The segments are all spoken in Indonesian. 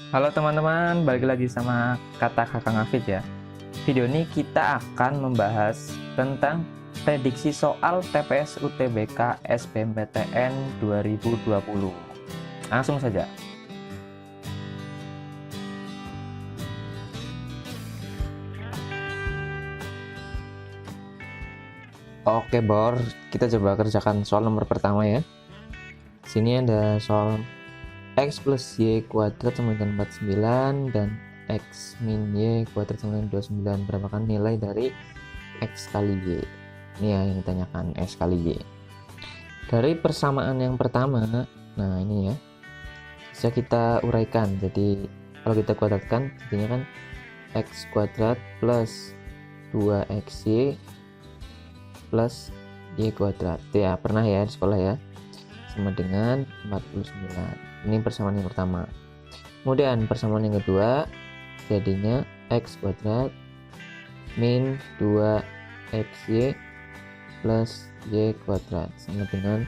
Halo teman-teman, balik lagi sama kata Kakang Hafid ya. Video ini kita akan membahas tentang prediksi soal TPS UTBK SBMPTN 2020. Langsung saja. Oke Bor, kita coba kerjakan soal nomor pertama ya. Sini ada soal X plus Y kuadrat sama dengan 49 dan X min Y kuadrat sama dengan 29. Berapakah nilai dari X kali Y? Ini ya yang ditanyakan, X kali Y. Dari persamaan yang pertama, nah ini ya, bisa kita uraikan. Jadi kalau kita kuadratkan, jadinya kan X kuadrat plus 2XY plus Y kuadrat. Itu ya, pernah ya di sekolah ya, sama dengan 49. Ini persamaan yang pertama. Kemudian persamaan yang kedua, jadinya X kuadrat min 2XY plus Y kuadrat sama dengan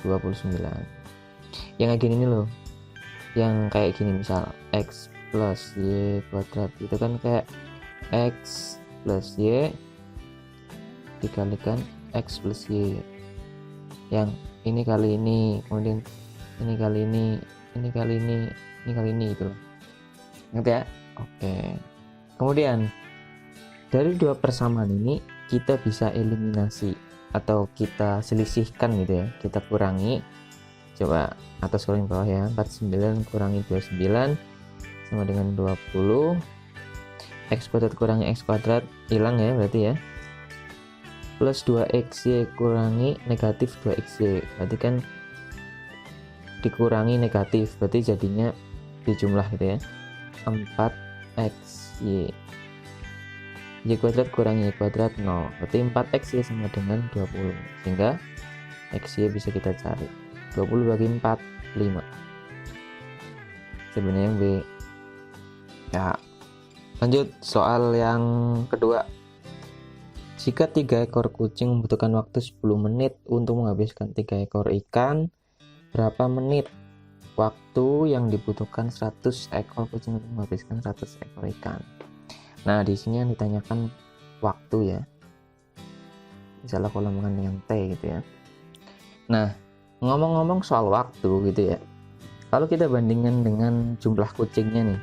29. Yang kayak gini nih loh, yang kayak gini, misal X plus Y kuadrat itu kan kayak X plus Y dikalikan X plus Y, yang ini kali ini, kemudian ini kali ini, ini kali ini, ini kali ini gitu loh. Ngerti ya? Oke. Kemudian dari dua persamaan ini kita bisa eliminasi atau kita selisihkan gitu ya, kita kurangi. Coba atas kurangi bawah ya, 49 kurangi 29 sama dengan 20. X kuadrat kurangi X kuadrat hilang ya berarti ya, plus 2XY kurangi negatif 2XY, berarti kan dikurangi negatif, berarti jadinya dijumlah gitu ya, 4XY. Y kuadrat kurangi Y kuadrat 0, berarti 4XY sama dengan 20, sehingga XY bisa kita cari 20 bagi 4, 5. Sebenarnya yang B ya. Lanjut soal yang kedua. Jika 3 ekor kucing membutuhkan waktu 10 menit untuk menghabiskan 3 ekor ikan, berapa menit waktu yang dibutuhkan 100 ekor kucing untuk menghabiskan 100 ekor ikan? Nah, di sini yang ditanyakan waktu ya. Misalnya kalau dengan T gitu ya. Nah, ngomong-ngomong soal waktu gitu ya. Kalau kita bandingkan dengan jumlah kucingnya nih,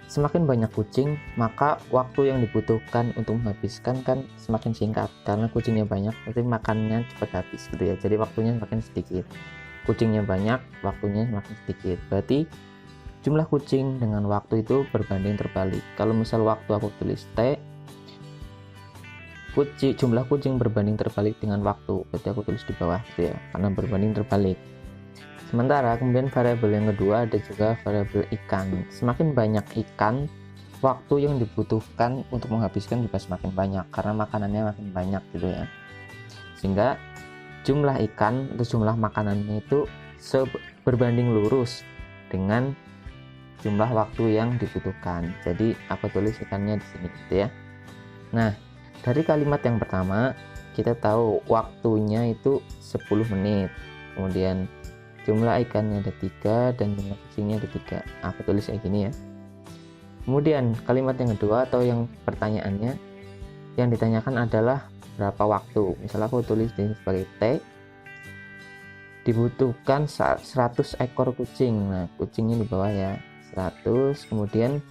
semakin banyak kucing, maka waktu yang dibutuhkan untuk menghabiskan kan semakin singkat, karena kucingnya banyak, berarti makannya cepat habis gitu ya. Jadi waktunya semakin sedikit. Kucingnya banyak, waktunya semakin sedikit. Berarti jumlah kucing dengan waktu itu berbanding terbalik. Kalau misal waktu aku tulis T, jumlah kucing berbanding terbalik dengan waktu, berarti aku tulis di bawah gitu ya, karena berbanding terbalik. Sementara kemudian variabel yang kedua ada juga variabel ikan. Semakin banyak ikan, waktu yang dibutuhkan untuk menghabiskan juga semakin banyak, karena makanannya makin banyak gitu ya. Sehingga jumlah ikan atau jumlah makanannya itu berbanding lurus dengan jumlah waktu yang dibutuhkan. Jadi aku tulis ikannya di sini gitu ya. Nah, dari kalimat yang pertama kita tahu waktunya itu 10 menit. Kemudian jumlah ikannya ada 3 dan jumlah kucingnya ada 3. Aku tulis kayak gini ya. Kemudian kalimat yang kedua atau yang pertanyaannya, yang ditanyakan adalah berapa waktu. Misalnya aku tulis ini sebagai T, dibutuhkan 100 ekor kucing. Nah, kucingnya di bawah ya, 100. Kemudian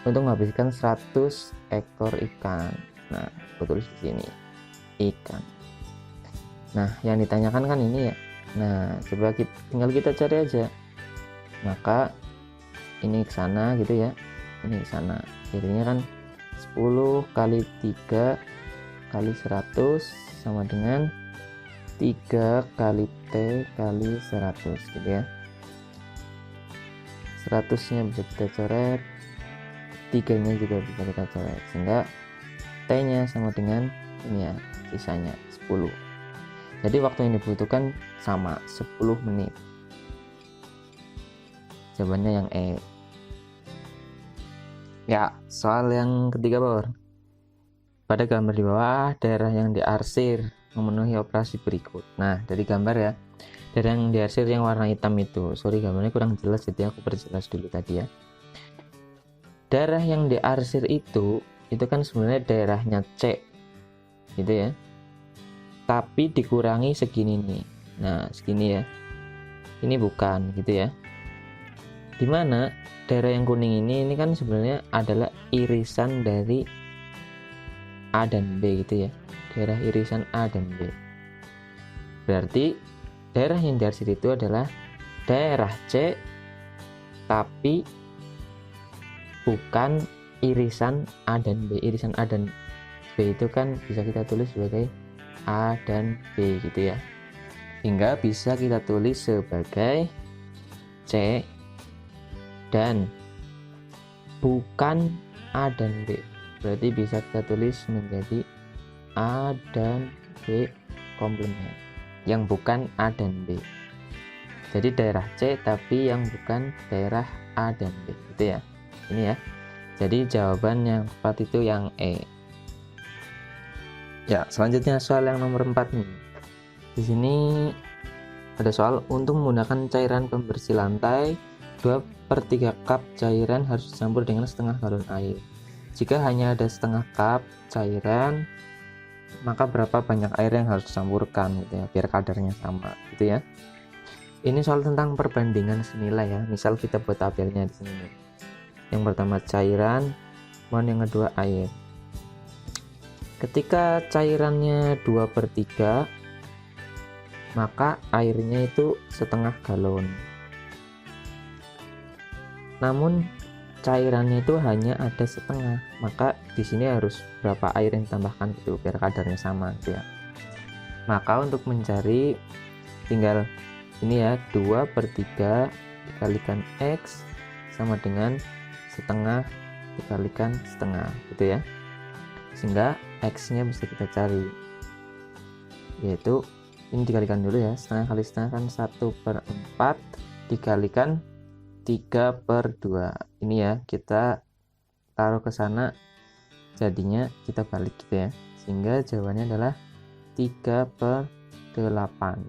untuk menghabiskan 100 ekor ikan. Nah, aku tulis di sini ikan. Nah, yang ditanyakan kan ini ya. Nah, coba tinggal kita cari aja. Maka ini ke sana gitu ya. Ini ke sana. Jadinya kan 10 kali 3 kali 100 sama dengan 3 kali T kali 100 gitu ya. 100-nya bisa kita coret, 3-nya juga bisa kita coret, sehingga T-nya sama dengan ini ya, sisanya 10. Jadi waktu yang dibutuhkan sama 10 menit. Jawabannya yang E. Ya, soal yang ketiga Bor. Pada gambar di bawah, daerah yang diarsir memenuhi operasi berikut. Nah, dari gambar ya, Daerah yang diarsir yang warna hitam itu, sorry gambarnya kurang jelas jadi aku perjelas dulu tadi ya. Daerah yang diarsir itu kan sebenarnya daerahnya C gitu ya, tapi dikurangi segini nih. Nah segini ya, ini bukan gitu ya. Dimana daerah yang kuning ini kan sebenarnya adalah irisan dari A dan B gitu ya, daerah irisan A dan B. Berarti daerah yang diarsir itu adalah daerah C tapi bukan irisan A dan B. Irisan A dan B itu kan bisa kita tulis sebagai A dan B gitu ya, hingga bisa kita tulis sebagai C dan bukan A dan B. Berarti bisa kita tulis menjadi A dan B komplement yang bukan A dan B. Jadi daerah C tapi yang bukan daerah A dan B gitu ya. Ini ya. Jadi jawaban yang tepat itu yang E. Ya, selanjutnya soal yang nomor 4 nih. Di sini ada soal untuk menggunakan cairan pembersih lantai 2/3 cup cairan harus dicampur dengan setengah galon air. Jika hanya ada setengah cup cairan, maka berapa banyak air yang harus dicampurkan gitu ya, biar kadarnya sama gitu ya. Ini soal tentang perbandingan senilai ya. Misal kita buat tabelnya di sini. Yang pertama cairan, kemudian yang kedua air. Ketika cairannya 2/3, maka airnya itu setengah galon. Namun cairannya itu hanya ada setengah, maka di sini harus berapa air yang ditambahkan gitu biar kadarnya sama gitu ya. Maka untuk mencari tinggal ini ya, 2/3 dikalikan X sama dengan setengah dikalikan setengah gitu ya, sehingga X nya bisa kita cari, yaitu ini dikalikan dulu ya, setengah kali setengah kan 1/4 dikalikan 3/2. Ini ya kita taruh ke sana, jadinya kita balik gitu ya, sehingga jawabannya adalah 3/8.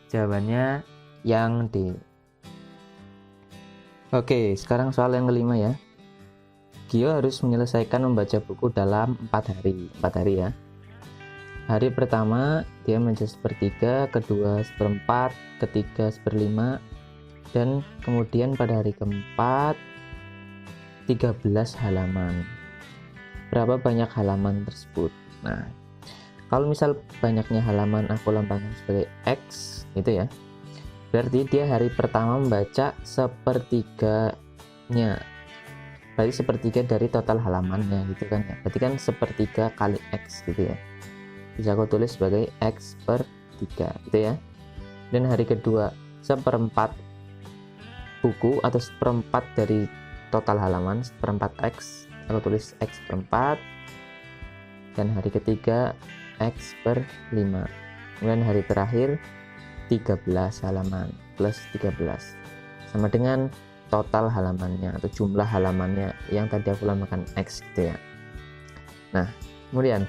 Jawabannya yang D. Oke, sekarang soal yang kelima ya. Gio harus menyelesaikan membaca buku dalam 4 hari. 4 hari ya. Hari pertama dia membaca 1/3, kedua 1/4, ketiga 1/5, dan kemudian pada hari keempat 13 halaman. Berapa banyak halaman tersebut? Nah, kalau misal banyaknya halaman aku lambangkan sebagai X gitu ya, berarti dia hari pertama membaca 1/3-nya, berarti 1/3 dari total halamannya gitu kan ya, berarti kan 1/3 kali X gitu ya, bisa aku tulis sebagai X/3 gitu ya. Dan hari kedua 1/4 buku atau 1/4 dari total halaman, 1/4 X, aku tulis X/4. Dan hari ketiga X/5. Kemudian hari terakhir 13 halaman plus 13 sama dengan total halamannya atau jumlah halamannya yang tadi aku lambangkan X gitu ya. Nah, kemudian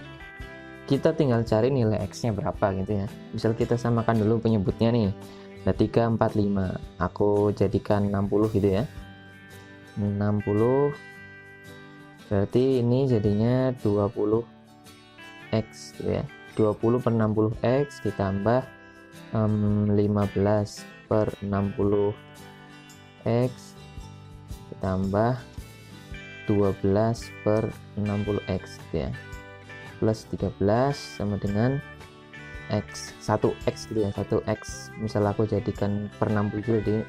kita tinggal cari nilai X nya berapa gitu ya. Misal kita samakan dulu penyebutnya nih, ada 3, 4, 5, aku jadikan 60 gitu ya. 60 berarti ini jadinya 20 X gitu ya. 20/60 X ditambah 15/60 X ditambah 12/60 X gitu ya, plus 13 sama dengan X, 1X gitu ya, 1X misal aku jadikan per 60 jadi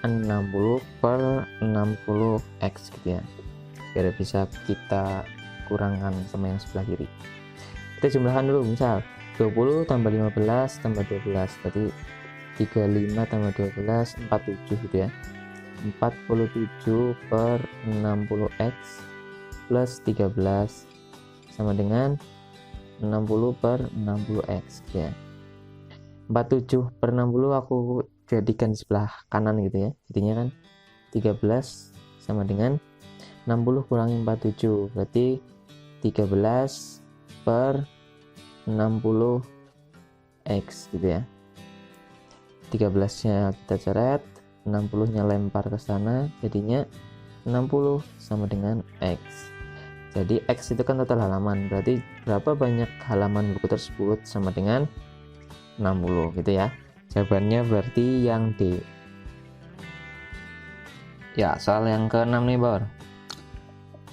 60/60 X gitu ya, biar bisa kita kurangkan sama yang sebelah kiri. Kita jumlahkan dulu, misal 20 tambah 15 tambah 12 berarti 35 tambah 12 47 gitu ya, 47/60 X plus 13 sama dengan 60/60 X gitu ya. 47/60 aku jadikan di sebelah kanan gitu ya, jadinya kan 13 sama dengan 60 kurangi 47 berarti 13/60 X gitu ya. 13-nya kita coret, 60-nya lempar ke sana, jadinya 60 sama dengan X. Jadi X itu kan total halaman, berarti berapa banyak halaman buku tersebut sama dengan 60 gitu ya. Jawabannya berarti yang D. Ya, soal yang ke-6 nih, Bor.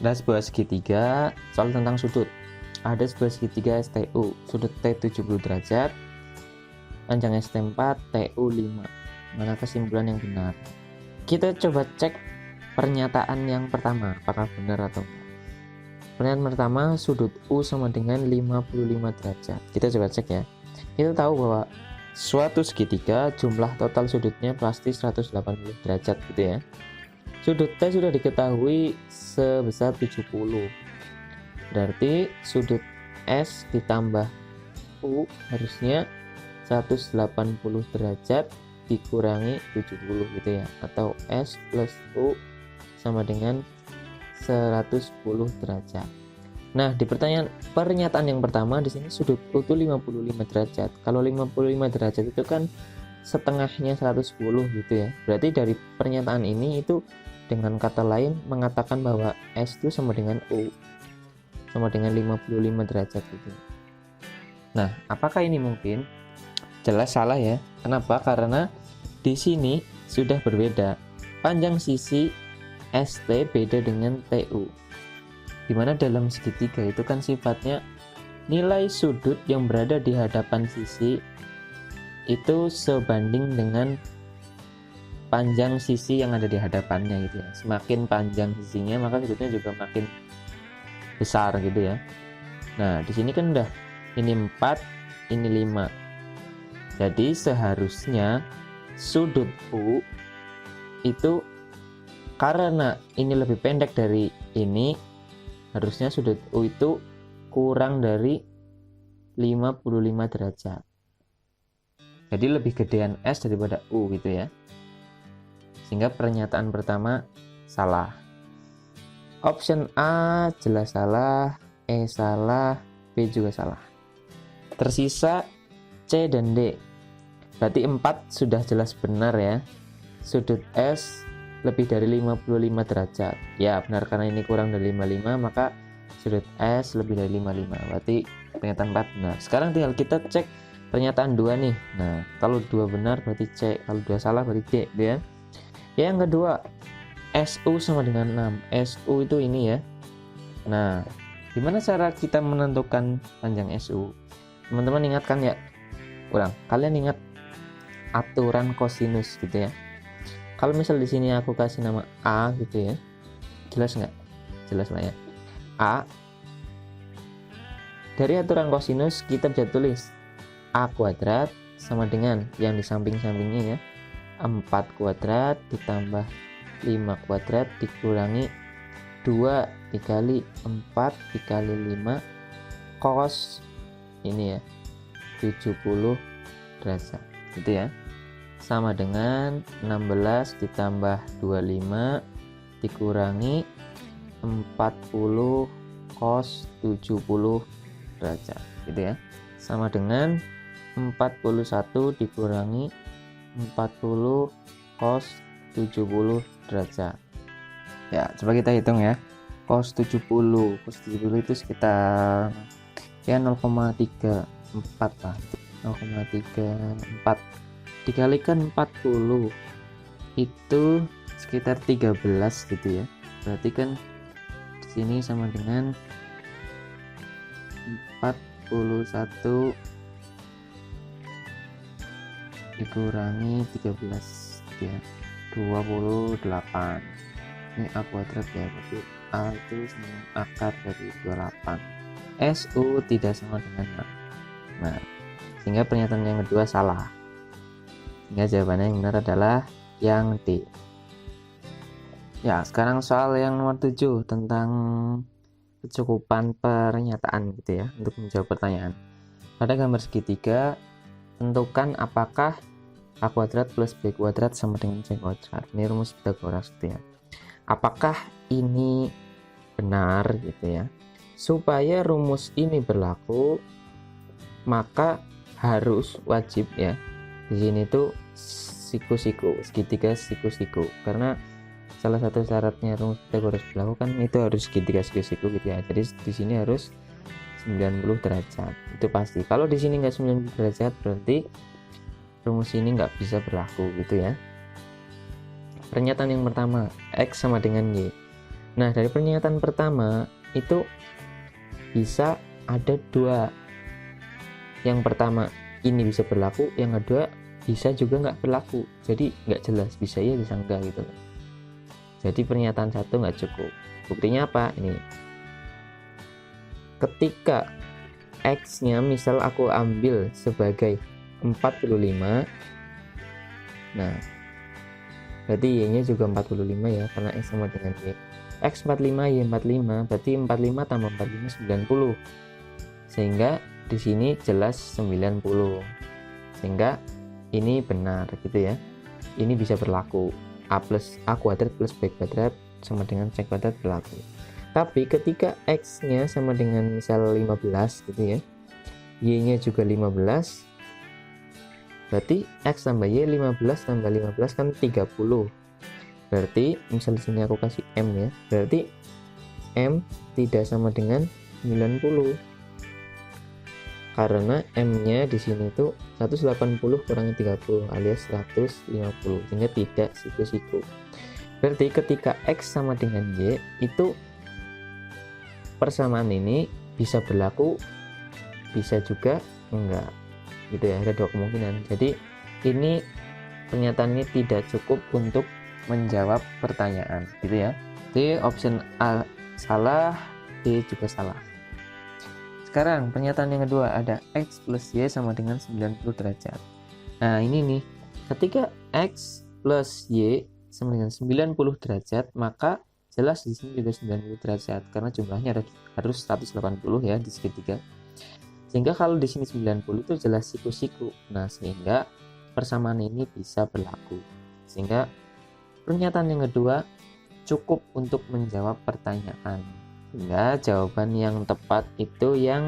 Ada sebuah segitiga, soal tentang sudut. Ada sebuah segitiga STU, sudut T 70 derajat, panjang ST4, TU 5. Mana kesimpulan yang benar? Kita coba cek pernyataan yang pertama, apakah benar atau enggak. Pernyataan pertama, sudut U sama dengan 55 derajat. Kita coba cek ya. Kita tahu bahwa suatu segitiga jumlah total sudutnya pasti 180 derajat gitu ya. Sudut T sudah diketahui sebesar 70. Berarti sudut S ditambah U harusnya 180 derajat dikurangi 70 gitu ya, atau S plus U sama dengan 110 derajat. Nah, di pernyataan yang pertama di sini sudut U itu 55 derajat. Kalau 55 derajat itu kan setengahnya 110 gitu ya. Berarti dari pernyataan ini itu dengan kata lain mengatakan bahwa S itu sama dengan U sama dengan 55 derajat gitu. Nah, apakah ini mungkin? Jelas salah ya. Kenapa? Karena di sini sudah berbeda. Panjang sisi ST beda dengan TU. Dimana dalam segitiga itu kan sifatnya nilai sudut yang berada di hadapan sisi itu sebanding dengan panjang sisi yang ada di hadapannya gitu ya. Semakin panjang sisinya maka sudutnya juga makin besar gitu ya. Nah, di sini kan udah ini 4, ini 5. Jadi seharusnya sudut U itu karena ini lebih pendek dari ini, harusnya sudut U itu kurang dari 55 derajat. Jadi lebih gedean S daripada U gitu ya. Sehingga pernyataan pertama salah. Option A jelas salah, E salah, B juga salah. Tersisa C dan D. Berarti 4 sudah jelas benar ya. Sudut S lebih dari 55 derajat. Ya, benar karena ini kurang dari 55, maka sudut S lebih dari 55. Berarti pernyataan 4 benar. Sekarang tinggal kita cek pernyataan 2 nih. Nah, kalau 2 benar berarti C, kalau 2 salah berarti D gitu ya. Yang kedua, SU sama dengan 6. SU itu ini ya. Nah, gimana cara kita menentukan panjang SU? Teman-teman ingatkan ya. Kalian ingat aturan kosinus gitu ya. Kalau misal di sini aku kasih nama A gitu ya. Jelas nggak? Jelas lah ya. A. Dari aturan kosinus kita bisa tulis A kuadrat sama dengan yang di samping-sampingnya ya. 4 kuadrat ditambah 5 kuadrat dikurangi 2 dikali 4 dikali 5 cos ini ya 70 derajat gitu ya, sama dengan 16 ditambah 25 dikurangi 40 cos 70 derajat gitu ya, sama dengan 41 dikurangi 40 cos 70 derajat. Ya, coba kita hitung ya. Cos 70 itu sekitar ya 0,34 lah. 0,34 dikalikan 40 itu sekitar 13 gitu ya. Berarti kan di sini sama dengan 41 dikurangi 13 ya, 28. Ini A kuadrat ya, berarti A itu sama akar dari 28. SU tidak sama dengan 6. Nah, sehingga pernyataan yang kedua salah. Sehingga jawabannya yang benar adalah yang D. Ya, sekarang soal yang nomor 7 tentang kecukupan pernyataan gitu ya, untuk menjawab pertanyaan. Pada gambar segitiga, tentukan apakah A kuadrat plus B kuadrat sama dengan C kuadrat. Ini rumus Pythagoras gitu ya. Apakah ini benar gitu ya? Supaya rumus ini berlaku, maka harus wajib ya. Di sini tuh siku-siku, segitiga siku-siku, karena salah satu syaratnya rumus Pythagoras berlaku kan itu harus segitiga siku-siku gitu ya. Jadi di sini harus 90 derajat, itu pasti. Kalau di sini nggak 90 derajat berarti rumus ini nggak bisa berlaku gitu ya. Pernyataan yang pertama, X sama dengan Y. Nah, dari pernyataan pertama itu bisa ada dua. Yang pertama ini bisa berlaku, yang kedua bisa juga nggak berlaku. Jadi nggak jelas, bisa ya bisa enggak gitu. Jadi pernyataan satu nggak cukup. Buktinya apa? Ini. Ketika X-nya misal aku ambil sebagai 45. Nah, berarti Y-nya juga 45 ya, karena X sama dengan Y. X 45, Y 45, berarti 45 tambah 45 90. Sehingga di sini jelas 90. Sehingga ini benar gitu ya. Ini bisa berlaku. A kuadrat plus B kuadrat sama dengan C kuadrat berlaku. Tapi ketika X-nya sama dengan misal 15 gitu ya, Y-nya juga 15, berarti X tambah Y 15 tambah 15 kan 30. Berarti misal di sini aku kasih M ya, berarti M tidak sama dengan 90. Karena M-nya di sini itu 180 kurangi 30 alias 150, sehingga tidak siku-siku. Berarti ketika X sama dengan Y itu persamaan ini bisa berlaku, bisa juga enggak. Gitu ya, ada dua kemungkinan. Jadi ini pernyataan ini tidak cukup untuk menjawab pertanyaan gitu ya. Jadi option A salah, D juga salah. Sekarang pernyataan yang kedua, ada X plus Y sama dengan 90 derajat. Nah ini nih, ketika X plus Y sama dengan 90 derajat, maka jelas di sini juga 90 derajat karena jumlahnya harus 180 ya di segitiga. Sehingga kalau di sini 90 itu jelas siku-siku. Nah, sehingga persamaan ini bisa berlaku. Sehingga pernyataan yang kedua cukup untuk menjawab pertanyaan. Sehingga jawaban yang tepat itu yang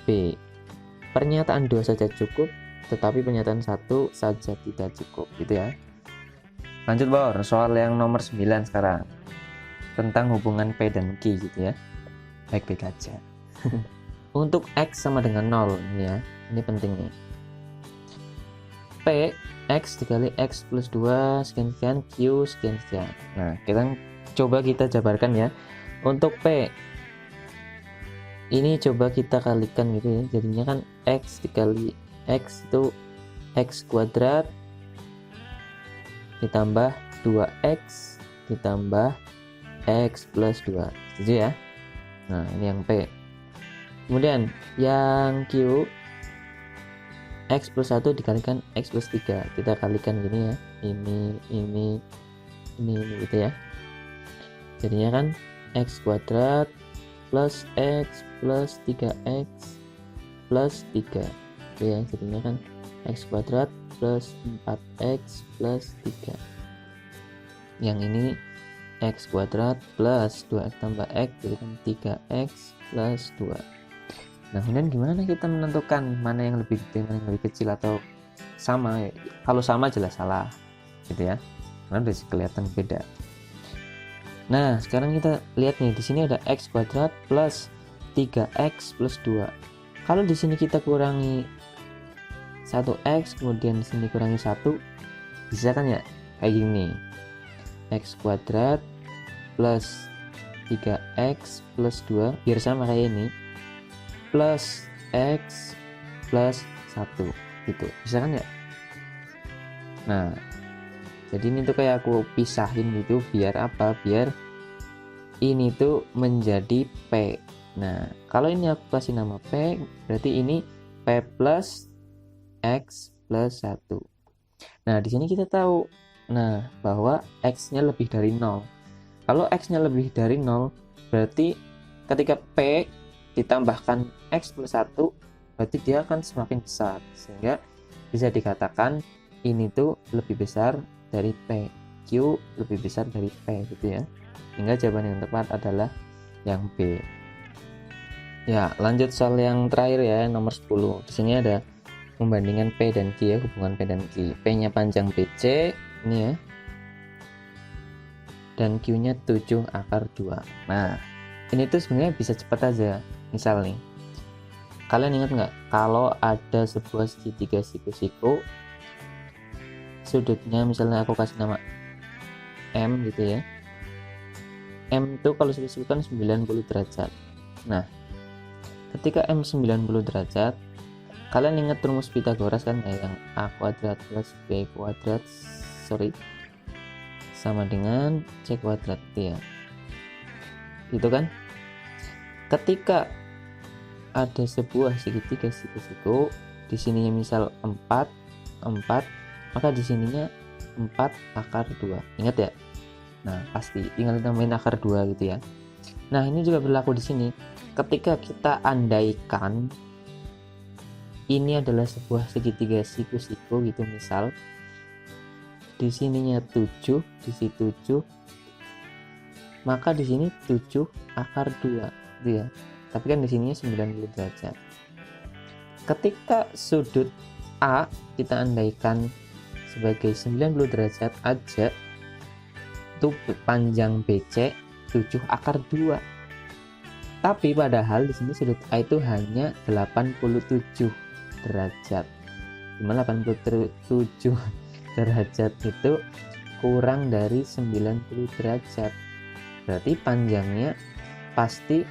B. Pernyataan 2 saja cukup, tetapi pernyataan 1 saja tidak cukup gitu ya. Lanjut Bor, soal yang nomor 9 sekarang. Tentang hubungan P dan Q gitu ya. Baik-baik aja. Untuk X sama dengan 0 ini ya, ini penting nih. P X dikali X plus 2 sekian-sekian, Q sekian-sekian. Nah, kita jabarkan ya. Untuk P ini coba kita kalikan gitu ya, jadinya kan X dikali X itu X kuadrat ditambah 2X ditambah X plus 2, setuju ya? Nah, ini yang P. Kemudian yang Q, X plus 1 dikalikan X plus 3, kita kalikan gini ya, ini gitu ya, jadinya kan X kuadrat plus X plus 3X plus 3 gitu ya, jadinya kan X kuadrat plus 4X plus 3. Yang ini X kuadrat plus 2X tambah X, jadi kan 3X plus 2. Nah, kemudian gimana kita menentukan mana yang lebih gede, mana yang lebih kecil atau sama? Kalau sama jelas salah, gitu ya. Karena udah kelihatan beda. Nah, sekarang kita lihat nih, di sini ada X kuadrat plus 3X plus 2. Kalau di sini kita kurangi 1X, kemudian di sini kurangi 1, bisa kan ya? Kayak gini. X kuadrat plus 3X plus 2, biar sama kayak ini, plus X plus 1 gitu, bisa kan ya? Nah, jadi ini tuh kayak aku pisahin gitu, biar apa? Biar ini tuh menjadi P. Nah, kalau ini aku kasih nama P, berarti ini P plus X plus 1. Nah, di sini kita tahu bahwa X-nya lebih dari 0. Kalau X-nya lebih dari 0, berarti ketika P ditambahkan X plus 1, berarti dia akan semakin besar, sehingga bisa dikatakan ini tuh lebih besar dari P, Q lebih besar dari P gitu ya. Sehingga jawaban yang tepat adalah yang B. Ya, lanjut soal yang terakhir ya, nomor 10. Di sini ada membandingkan P dan Q ya, hubungan P dan Q. P nya panjang BC ini ya, dan Q nya 7 akar 2. Nah ini tuh sebenarnya bisa cepat aja. Misal nih, kalian ingat nggak kalau ada sebuah segitiga siku-siku, sudutnya misalnya aku kasih nama M gitu ya, M itu kalau siku-siku kan 90 derajat. Nah ketika M 90 derajat, kalian ingat rumus Pythagoras kan, yang A kuadrat plus B kuadrat sama dengan C kuadrat ya, gitu kan. Ketika ada sebuah segitiga siku-siku, di sininya misal 4, maka di sininya 4 akar 2. Ingat ya? Nah, pasti tinggal tambahin akar 2 gitu ya. Nah, ini juga berlaku di sini. Ketika kita andaikan ini adalah sebuah segitiga siku-siku gitu, misal di sininya 7, di sini 7, maka di sini 7 akar 2 gitu ya. Tapi kan di sininya 90 derajat. Ketika sudut A kita andaikan sebagai 90 derajat aja, itu panjang BC 7 akar 2. Tapi padahal di sini sudut A itu hanya 87 derajat. Dimana 87 derajat itu kurang dari 90 derajat. Berarti panjangnya pasti,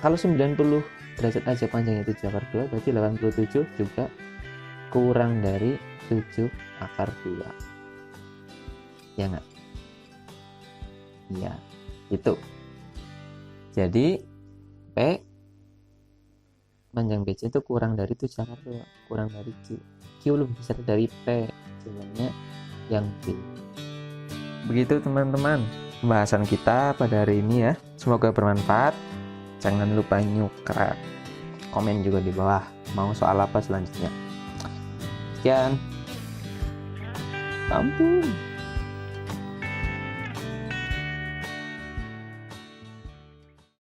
kalau 90 derajat aja panjangnya 7 akar 2, berarti 87 juga kurang dari 7 akar 2. Ya enggak? Iya, itu. Jadi P panjang BC itu kurang dari 7 akar 2, kurang dari Q. Q lebih besar dari P, jawabannya yang B. Begitu teman-teman pembahasan kita pada hari ini ya. Semoga bermanfaat. Jangan lupa nyuka, komen juga di bawah mau soal apa selanjutnya. Sekian. Ampun.